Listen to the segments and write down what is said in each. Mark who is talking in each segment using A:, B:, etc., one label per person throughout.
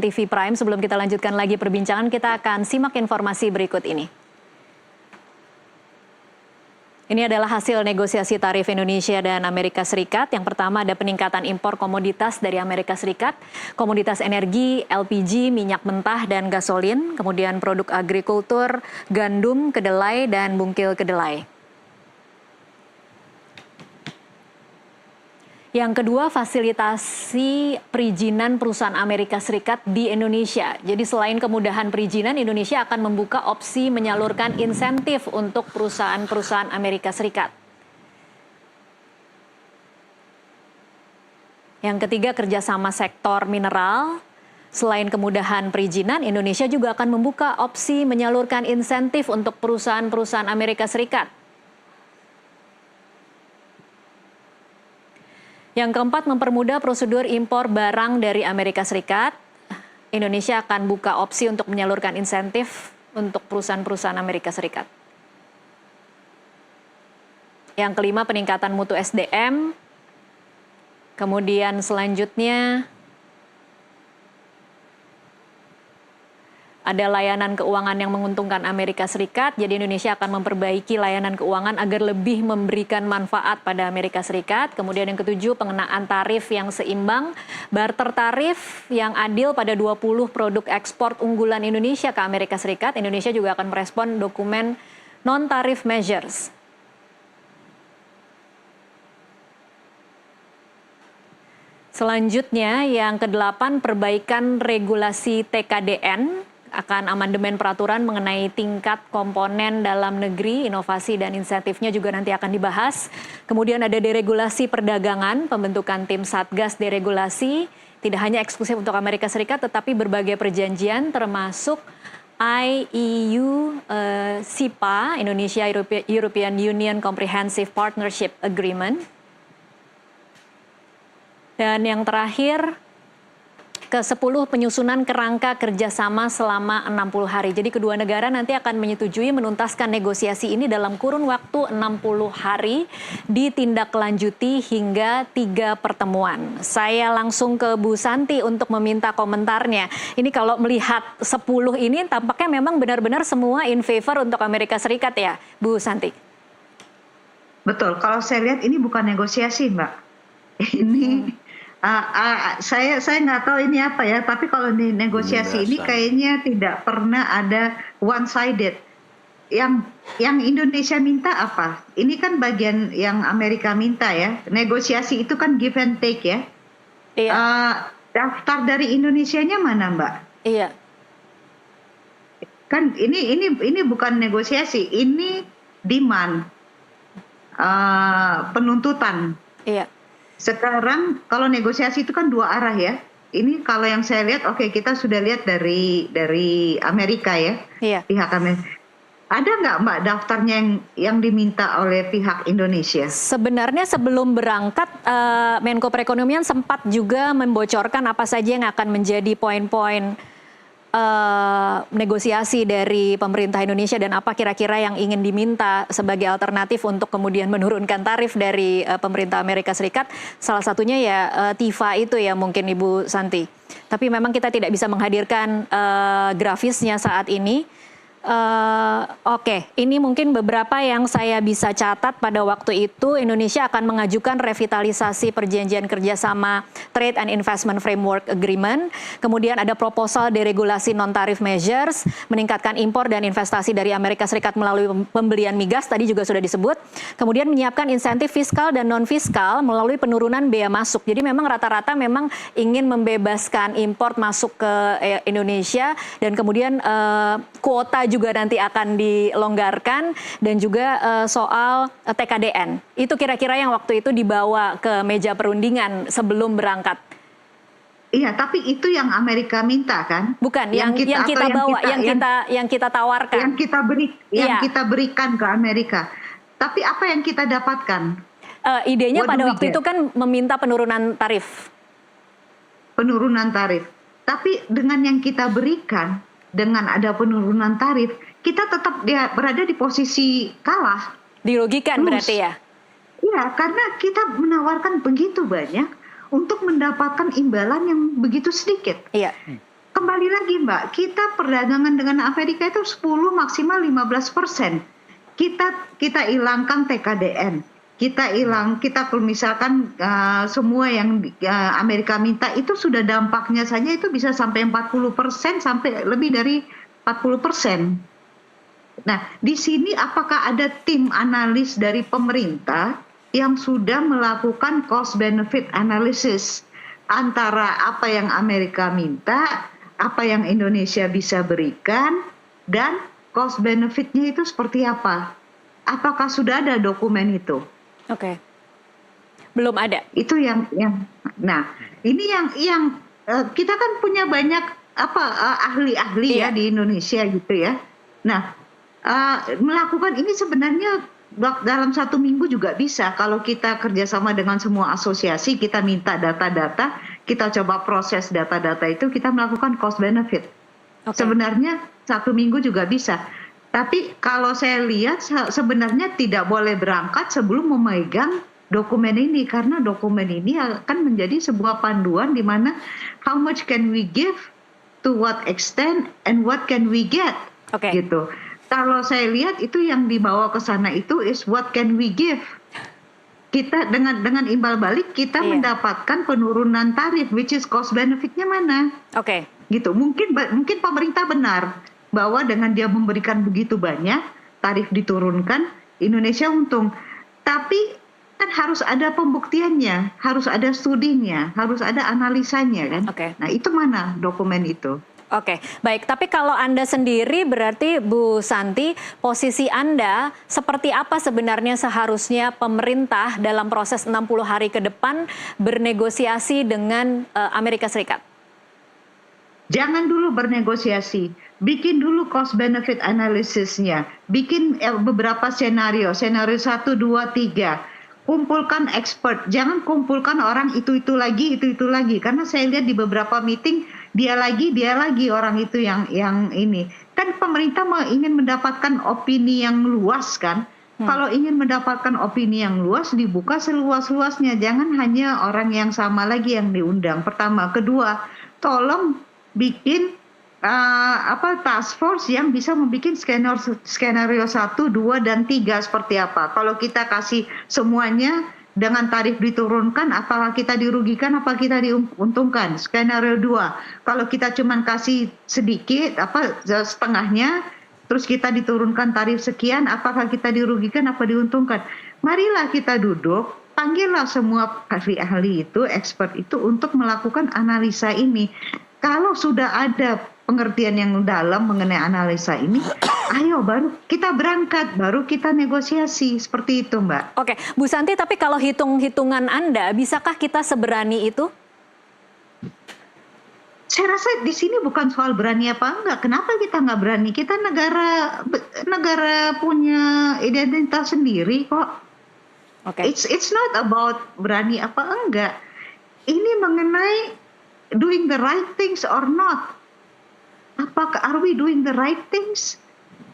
A: Kompas TV Prime. Sebelum kita lanjutkan lagi perbincangan, kita akan simak informasi berikut ini. Ini adalah hasil negosiasi tarif Indonesia dan Amerika Serikat. Yang pertama ada peningkatan impor komoditas dari Amerika Serikat, komoditas energi, LPG, minyak mentah dan gasolin, kemudian produk agrikultur, gandum, kedelai, dan bungkil kedelai. Yang kedua, fasilitasi perizinan perusahaan Amerika Serikat di Indonesia. Jadi selain kemudahan perizinan, Indonesia akan membuka opsi menyalurkan insentif untuk perusahaan-perusahaan Amerika Serikat. Yang ketiga, kerjasama sektor mineral. Selain kemudahan perizinan, Indonesia juga akan membuka opsi menyalurkan insentif untuk perusahaan-perusahaan Amerika Serikat. Yang keempat, mempermudah prosedur impor barang dari Amerika Serikat. Indonesia akan buka opsi untuk menyalurkan insentif untuk perusahaan-perusahaan Amerika Serikat. Yang kelima, peningkatan mutu SDM. Kemudian selanjutnya ada layanan keuangan yang menguntungkan Amerika Serikat. Jadi Indonesia akan memperbaiki layanan keuangan agar lebih memberikan manfaat pada Amerika Serikat. Kemudian yang ketujuh, pengenaan tarif yang seimbang, barter tarif yang adil pada 20 produk ekspor unggulan Indonesia ke Amerika Serikat. Indonesia juga akan merespon dokumen non-tarif measures. Selanjutnya yang kedelapan, perbaikan regulasi TKDN. Akan amandemen peraturan mengenai tingkat komponen dalam negeri, inovasi dan insentifnya juga nanti akan dibahas. Kemudian ada deregulasi perdagangan, pembentukan tim Satgas deregulasi, tidak hanya eksklusif untuk Amerika Serikat tetapi berbagai perjanjian termasuk IEU, SIPA, Indonesia European Union Comprehensive Partnership Agreement. Dan yang terakhir, ke-10 penyusunan kerangka kerjasama selama 60 hari. Jadi kedua negara nanti akan menyetujui menuntaskan negosiasi ini dalam kurun waktu 60 hari, ditindaklanjuti hingga 3 pertemuan. Saya langsung ke Bu Santi untuk meminta komentarnya. Ini kalau melihat 10 ini tampaknya memang benar-benar semua in favor untuk Amerika Serikat ya, Bu Santi?
B: Betul, kalau saya lihat ini bukan negosiasi, Mbak. Ini saya nggak tahu ini apa ya, tapi kalau di negosiasi ini kayaknya tidak pernah ada one sided. Yang Indonesia minta apa? Ini kan bagian yang Amerika minta ya. Negosiasi itu kan give and take ya.
A: Iya.
B: Daftar dari Indonesianya mana, Mbak?
A: Iya.
B: Kan ini bukan negosiasi, ini demand, penuntutan.
A: Iya.
B: Sekarang kalau negosiasi itu kan dua arah ya. Ini kalau yang saya lihat, oke, kita sudah lihat dari Amerika ya,
A: iya.
B: Pihak Amerika. Ada nggak, Mbak, daftarnya yang diminta oleh pihak Indonesia?
A: Sebenarnya sebelum berangkat, Menko Perekonomian sempat juga membocorkan apa saja yang akan menjadi poin-poin negosiasi dari pemerintah Indonesia dan apa kira-kira yang ingin diminta sebagai alternatif untuk kemudian menurunkan tarif dari pemerintah Amerika Serikat. Salah satunya ya TIFA itu ya mungkin Ibu Santi. Tapi memang kita tidak bisa menghadirkan grafisnya saat ini. Oke, ini mungkin beberapa yang saya bisa catat pada waktu itu. Indonesia akan mengajukan revitalisasi perjanjian kerjasama Trade and Investment Framework Agreement. Kemudian ada proposal deregulasi non-tarif measures, meningkatkan impor dan investasi dari Amerika Serikat melalui pembelian migas, tadi juga sudah disebut. Kemudian menyiapkan insentif fiskal dan non-fiskal melalui penurunan bea masuk. Jadi memang rata-rata memang ingin membebaskan impor masuk ke Indonesia dan kemudian kuota juga nanti akan dilonggarkan dan juga soal TKDN. Itu kira-kira yang waktu itu dibawa ke meja perundingan sebelum berangkat.
B: Iya, tapi itu yang Amerika minta kan?
A: Bukan, yang kita bawa, yang kita tawarkan.
B: Yang kita berikan ke Amerika. Tapi apa yang kita dapatkan?
A: Idenya pada waktu itu kan meminta penurunan tarif.
B: Penurunan tarif. Tapi dengan yang kita berikan, dengan ada penurunan tarif, kita tetap berada di posisi kalah.
A: Dirugikan berarti ya?
B: Iya, karena kita menawarkan begitu banyak untuk mendapatkan imbalan yang begitu sedikit.
A: Iya.
B: kembali lagi Mbak, kita perdagangan dengan Amerika itu 10 maksimal 15%. Kita hilangkan TKDN. Kita kalau misalkan semua yang Amerika minta itu sudah dampaknya saja itu bisa sampai 40%, sampai lebih dari 40%. Nah, di sini apakah ada tim analis dari pemerintah yang sudah melakukan cost benefit analysis antara apa yang Amerika minta, apa yang Indonesia bisa berikan, dan cost benefitnya itu seperti apa? Apakah sudah ada dokumen itu?
A: Oke. Belum ada.
B: Itu yang nah, ini yang kita kan punya banyak ahli-ahli ya di Indonesia gitu ya. Nah, melakukan ini sebenarnya dalam 1 minggu juga bisa. Kalau kita kerjasama dengan semua asosiasi, kita minta data-data, kita coba proses data-data itu, kita melakukan cost benefit. Sebenarnya 1 minggu juga bisa. Tapi kalau saya lihat sebenarnya tidak boleh berangkat sebelum memegang dokumen ini, karena dokumen ini akan menjadi sebuah panduan di mana how much can we give, to what extent, and what can we get, gitu. Kalau saya lihat itu yang dibawa ke sana itu is what can we give. Kita dengan imbal balik kita mendapatkan penurunan tarif, which is cost benefitnya mana? Gitu. Mungkin pemerintah benar bahwa dengan dia memberikan begitu banyak, tarif diturunkan, Indonesia untung. Tapi kan harus ada pembuktiannya, harus ada studinya, harus ada analisanya kan. Nah, itu mana dokumen itu?
A: Oke, baik. Tapi kalau Anda sendiri berarti Bu Santi, posisi Anda seperti apa sebenarnya seharusnya pemerintah dalam proses 60 hari ke depan bernegosiasi dengan Amerika Serikat?
B: Jangan dulu bernegosiasi, bikin dulu cost benefit analysisnya, bikin beberapa skenario 1, 2, 3. Kumpulkan expert, jangan kumpulkan orang itu lagi, karena saya lihat di beberapa meeting dia lagi orang itu yang ini. Kan pemerintah ingin mendapatkan opini yang luas kan. Kalau ingin mendapatkan opini yang luas, dibuka seluas-luasnya, jangan hanya orang yang sama lagi yang diundang. Pertama, kedua, tolong bikin task force yang bisa membuat skenario 1, 2, dan 3 seperti apa. Kalau kita kasih semuanya dengan tarif diturunkan, apakah kita dirugikan, apa kita diuntungkan? Skenario 2, kalau kita cuma kasih sedikit, setengahnya, terus kita diturunkan tarif sekian, apakah kita dirugikan, apa diuntungkan? Marilah kita duduk, panggillah semua ahli-ahli itu, expert itu untuk melakukan analisa ini. Kalau sudah ada pengertian yang dalam mengenai analisa ini, ayo baru kita berangkat, baru kita negosiasi, seperti itu Mbak.
A: Oke, Bu Santi, tapi kalau hitung-hitungan Anda, bisakah kita seberani itu?
B: Saya rasa di sini bukan soal berani apa enggak. Kenapa kita nggak berani? Kita negara punya identitas sendiri kok. It's not about berani apa enggak. Ini mengenai doing the right things or not. Apakah are we doing the right things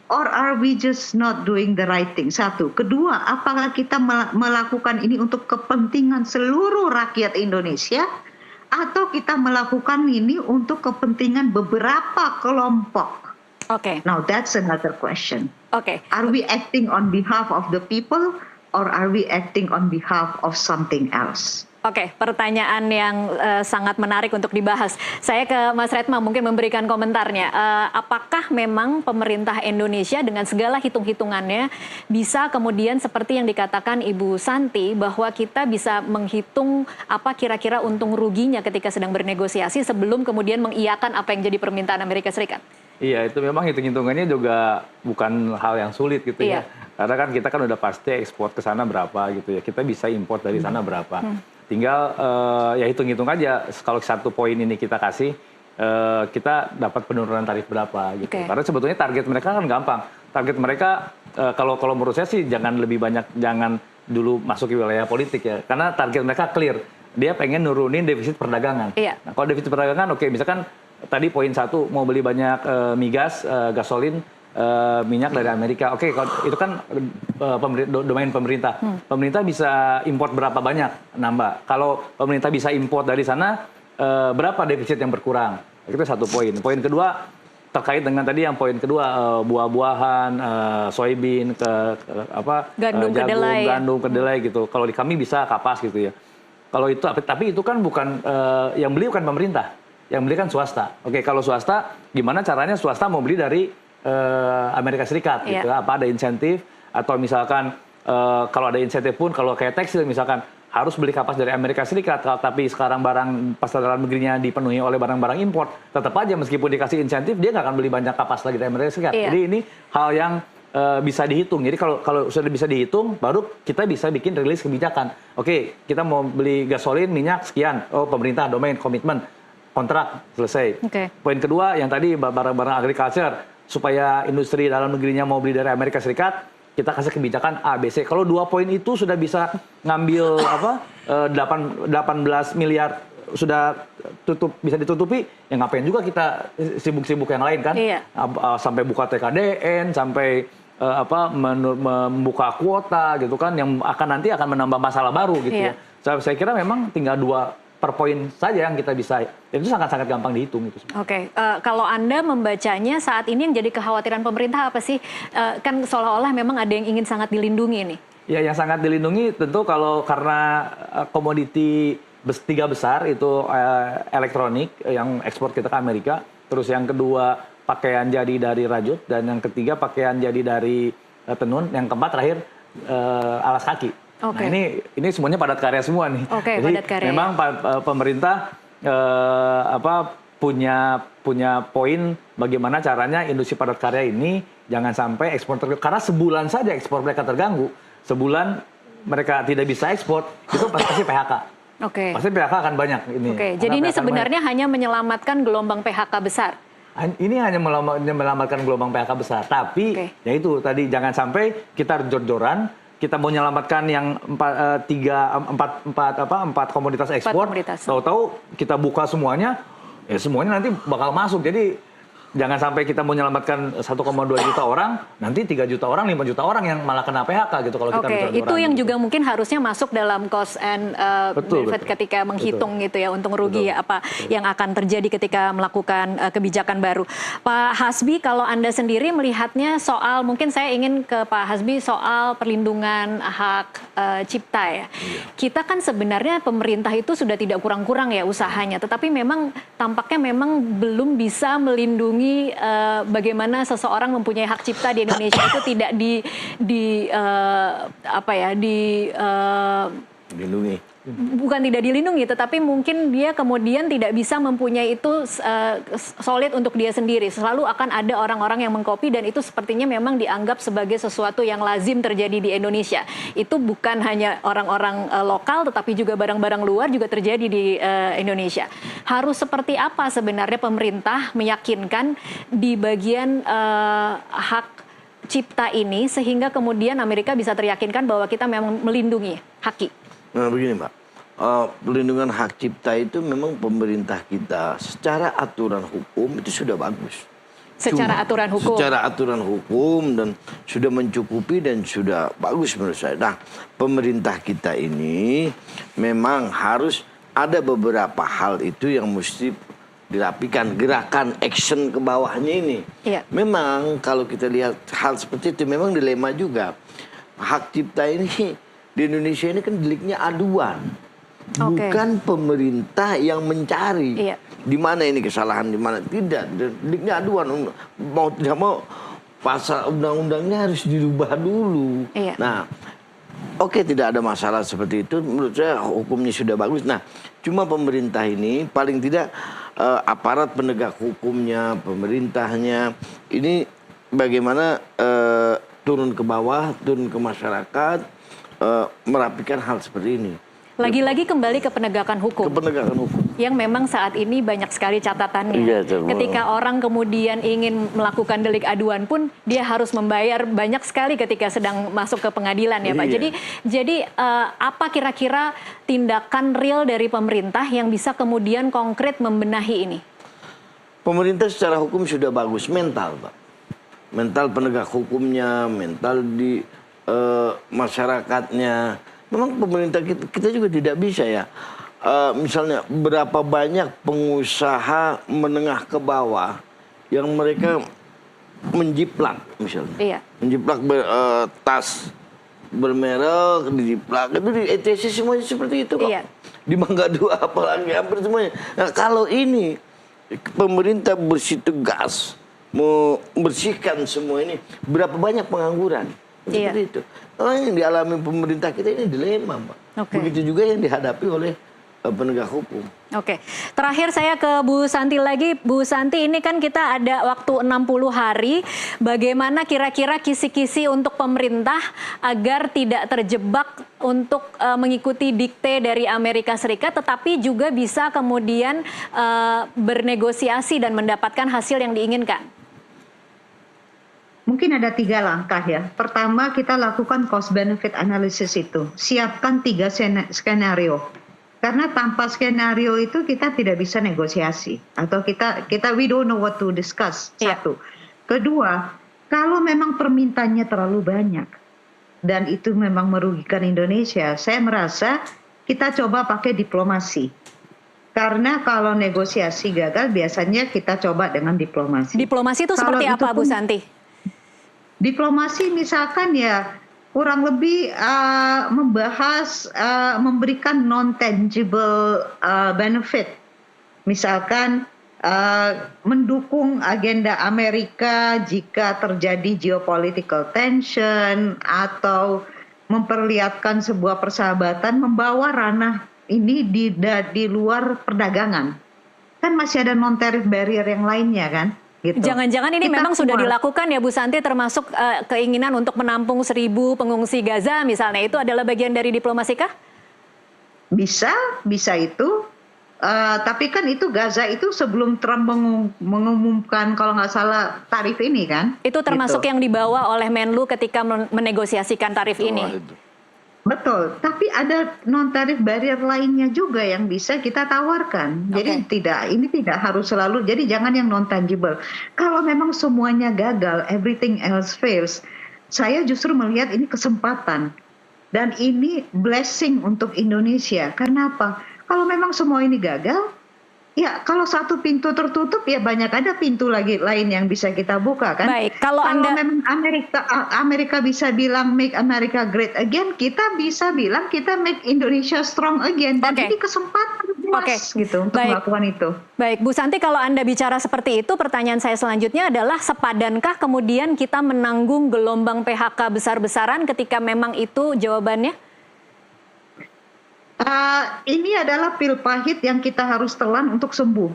B: or are we just not doing the right thing? Satu. Kedua, apakah kita melakukan ini untuk kepentingan seluruh rakyat Indonesia atau kita melakukan ini untuk kepentingan beberapa kelompok? Now that's another question. Are we acting on behalf of the people or are we acting on behalf of something else?
A: Pertanyaan yang sangat menarik untuk dibahas. Saya ke Mas Retma mungkin memberikan komentarnya. Apakah memang pemerintah Indonesia dengan segala hitung-hitungannya bisa kemudian seperti yang dikatakan Ibu Santi bahwa kita bisa menghitung apa kira-kira untung ruginya ketika sedang bernegosiasi sebelum kemudian mengiyakan apa yang jadi permintaan Amerika Serikat?
C: Iya, itu memang hitung-hitungannya juga bukan hal yang sulit gitu ya. Karena kan kita kan udah pasti ekspor ke sana berapa gitu ya. Kita bisa import dari sana berapa. Tinggal ya hitung-hitung aja, kalau 1 poin ini kita kasih, kita dapat penurunan tarif berapa gitu. Karena sebetulnya target mereka kan gampang. Target mereka kalau menurut saya sih jangan lebih banyak, jangan dulu masuk ke wilayah politik ya. Karena target mereka clear, dia pengen nurunin defisit perdagangan. Nah, kalau defisit perdagangan misalkan tadi poin 1 mau beli banyak migas, gasolin, minyak dari Amerika. Itu kan domain pemerintah. Pemerintah bisa import berapa banyak nambah. Kalau pemerintah bisa import dari sana, berapa defisit yang berkurang. Itu satu poin. Poin kedua terkait dengan tadi yang poin kedua buah-buahan, soybean,
A: Gandum,
C: jagung,
A: kedelai,
C: gandum, kedelai gitu. Kalau di kami bisa kapas gitu ya. Kalau itu, tapi itu kan bukan yang beli bukan pemerintah, yang beli kan swasta. Oke, kalau swasta, gimana caranya swasta mau beli dari Amerika Serikat gitu? Apa ada insentif atau misalkan kalau ada insentif pun kalau kayak tekstil misalkan harus beli kapas dari Amerika Serikat, tapi sekarang barang pasar dalam negerinya dipenuhi oleh barang-barang impor, tetap aja meskipun dikasih insentif dia nggak akan beli banyak kapas lagi dari Amerika Serikat. Jadi ini hal yang bisa dihitung. Jadi kalau sudah bisa dihitung, baru kita bisa bikin rilis kebijakan. Oke, kita mau beli gasolin, minyak sekian. Oh, pemerintah domain komitmen kontrak selesai. Poin kedua yang tadi barang-barang agriculture supaya industri dalam negerinya mau beli dari Amerika Serikat, kita kasih kebijakan A, B, C. Kalau 2 poin itu sudah bisa ngambil 18 miliar sudah bisa ditutupi, ya ngapain juga kita sibuk-sibuk yang lain kan? Sampai buka TKDN, sampai membuka kuota gitu kan, yang nanti akan menambah masalah baru gitu ya. Saya kira memang tinggal 2 per poin saja yang kita bisa, itu sangat-sangat gampang dihitung itu.
A: Kalau Anda membacanya saat ini yang jadi kekhawatiran pemerintah apa sih? Kan seolah-olah memang ada yang ingin sangat dilindungi nih. Ya,
C: yang sangat dilindungi tentu karena komoditi 3 besar itu elektronik yang ekspor kita ke Amerika, terus yang kedua pakaian jadi dari rajut, dan yang ketiga pakaian jadi dari tenun, yang keempat terakhir alas kaki. Nah ini semuanya padat karya semua nih. Jadi padat karya, memang pemerintah punya poin bagaimana caranya industri padat karya ini jangan sampai ekspor terganggu. Karena sebulan saja ekspor mereka terganggu, sebulan mereka tidak bisa ekspor, itu pasti PHK. Pasti PHK akan banyak ini.
A: Jadi ini sebenarnya hanya menyelamatkan gelombang PHK besar.
C: Ini hanya menyelamatkan gelombang PHK besar, tapi ya itu tadi jangan sampai kita jor-joran. Kita mau menyelamatkan yang 4 komoditas ekspor, tahu-tahu kita buka semuanya, ya semuanya nanti bakal masuk. Jadi jangan sampai kita mau menyelamatkan 1,2 juta orang, nanti 3 juta orang, 5 juta orang yang malah kena PHK gitu kalau kita jor-joran.
A: Itu yang juga mungkin harusnya masuk dalam cost and benefit ketika menghitung gitu ya, untung rugi apa yang akan terjadi ketika melakukan kebijakan baru. Pak Hasbi, kalau Anda sendiri melihatnya soal, mungkin saya ingin ke Pak Hasbi soal perlindungan hak cipta ya. Kita kan sebenarnya pemerintah itu sudah tidak kurang-kurang ya usahanya, tetapi memang tampaknya memang belum bisa melindungi bagaimana seseorang mempunyai hak cipta di Indonesia itu tidak
D: dilindungi.
A: Bukan tidak dilindungi, tetapi mungkin dia kemudian tidak bisa mempunyai itu solid untuk dia sendiri. Selalu akan ada orang-orang yang mengcopy, dan itu sepertinya memang dianggap sebagai sesuatu yang lazim terjadi di Indonesia. Itu bukan hanya orang-orang lokal, tetapi juga barang-barang luar juga terjadi di Indonesia. Harus seperti apa sebenarnya pemerintah meyakinkan di bagian hak cipta ini, sehingga kemudian Amerika bisa teryakinkan bahwa kita memang melindungi haki?
D: Nah begini Mbak, pelindungan hak cipta itu memang pemerintah kita secara aturan hukum itu sudah bagus.
A: Secara aturan hukum? Secara
D: aturan hukum, dan sudah mencukupi dan sudah bagus menurut saya. Nah, pemerintah kita ini memang harus ada beberapa hal itu yang mesti dirapikan, gerakan action ke bawahnya ini. Memang kalau kita lihat hal seperti itu memang dilema juga. Hak cipta ini di Indonesia ini kan deliknya aduan, bukan pemerintah yang mencari di mana ini kesalahan, di mana tidak. Deliknya aduan, mau tidak mau pasal undang-undangnya harus dirubah dulu. Nah, tidak ada masalah seperti itu. Menurut saya hukumnya sudah bagus. Nah, cuma pemerintah ini paling tidak aparat penegak hukumnya, pemerintahnya ini bagaimana turun ke bawah, turun ke masyarakat. Merapikan hal seperti ini.
A: Lagi-lagi kembali ke penegakan hukum. Yang memang saat ini banyak sekali catatannya. Ketika orang kemudian ingin melakukan delik aduan pun dia harus membayar banyak sekali ketika sedang masuk ke pengadilan ya Pak. Jadi apa kira-kira tindakan real dari pemerintah yang bisa kemudian konkret membenahi ini?
D: Pemerintah secara hukum sudah bagus, mental Pak. Mental penegak hukumnya, mental di masyarakatnya. Memang pemerintah kita juga tidak bisa ya misalnya berapa banyak pengusaha menengah ke bawah yang mereka menjiplak misalnya.
A: Iya.
D: Menjiplak tas bermerek, dijiplak. Itu di ETC semuanya seperti itu kok.
A: Iya.
D: Di Mangga Dua apalagi hampir semuanya. Nah kalau ini pemerintah bersitegas membersihkan semua ini, berapa banyak pengangguran?
A: Iya.
D: Seperti itu. Yang dialami pemerintah kita ini dilema, Mbak.
A: Oke.
D: Begitu juga yang dihadapi oleh penegak hukum.
A: Oke, terakhir saya ke Bu Santi lagi. Bu Santi, ini kan kita ada waktu 60 hari. Bagaimana kira-kira kisi-kisi untuk pemerintah agar tidak terjebak untuk mengikuti dikte dari Amerika Serikat, tetapi juga bisa kemudian bernegosiasi dan mendapatkan hasil yang diinginkan?
B: Mungkin ada 3 langkah ya. Pertama, kita lakukan cost benefit analysis itu. Siapkan 3 skenario. Karena tanpa skenario itu kita tidak bisa negosiasi. Atau kita we don't know what to discuss. Satu. Kedua, kalau memang permintaannya terlalu banyak dan itu memang merugikan Indonesia, saya merasa kita coba pakai diplomasi. Karena kalau negosiasi gagal, biasanya kita coba dengan diplomasi.
A: Diplomasi itu seperti apa, Bu Santi?
B: Diplomasi misalkan ya kurang lebih membahas memberikan non-tangible benefit. Misalkan mendukung agenda Amerika jika terjadi geopolitical tension atau memperlihatkan sebuah persahabatan membawa ranah ini di luar perdagangan. Kan masih ada non-tariff barrier yang lainnya kan? Gitu.
A: Jangan-jangan ini memang sudah dilakukan ya Bu Santi, termasuk keinginan untuk menampung 1.000 pengungsi Gaza misalnya, itu adalah bagian dari diplomasi kah?
B: Bisa itu. Tapi kan itu Gaza itu sebelum Trump mengumumkan kalau nggak salah tarif ini kan?
A: Itu termasuk
B: gitu.
A: yang dibawa oleh Menlu ketika menegosiasikan tarif ini.
B: Betul, tapi ada non-tarif barrier lainnya juga yang bisa kita tawarkan. Jadi ini tidak harus selalu, jadi jangan yang non-tangible. Kalau memang semuanya gagal, everything else fails, saya justru melihat ini kesempatan. Dan ini blessing untuk Indonesia. Karena apa? Kalau memang semua ini gagal, ya kalau satu pintu tertutup ya banyak ada pintu lagi lain yang bisa kita buka kan.
A: Baik, kalau
B: memang Amerika bisa bilang make America great again, kita bisa bilang kita make Indonesia strong again. Dan ini kesempatan jelas gitu untuk melakukan itu.
A: Baik, Bu Santi, kalau Anda bicara seperti itu, pertanyaan saya selanjutnya adalah sepadankah kemudian kita menanggung gelombang PHK besar-besaran ketika memang itu jawabannya?
B: Ini adalah pil pahit yang kita harus telan untuk sembuh.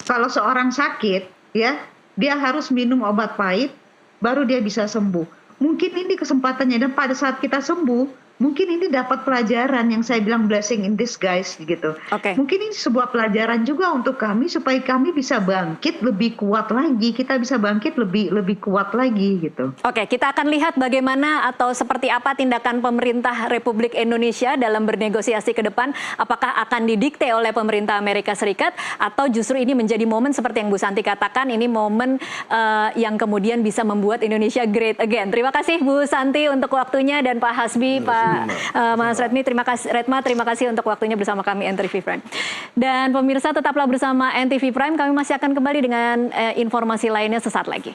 B: Kalau seorang sakit, ya dia harus minum obat pahit, baru dia bisa sembuh. Mungkin ini kesempatannya, dan pada saat kita sembuh, mungkin ini dapat pelajaran yang saya bilang blessing in disguise gitu. Mungkin ini sebuah pelajaran juga untuk kami supaya kami bisa bangkit lebih kuat lagi, kita bisa bangkit lebih kuat lagi gitu.
A: Kita akan lihat bagaimana atau seperti apa tindakan pemerintah Republik Indonesia dalam bernegosiasi ke depan. Apakah akan didikte oleh pemerintah Amerika Serikat atau justru ini menjadi momen seperti yang Bu Santi katakan, ini momen yang kemudian bisa membuat Indonesia great again. Terima kasih Bu Santi untuk waktunya, dan Pak Hasbi, Mas Redmi, terima kasih untuk waktunya bersama kami NTV Prime. Dan pemirsa, tetaplah bersama NTV Prime, kami masih akan kembali dengan informasi lainnya sesaat lagi.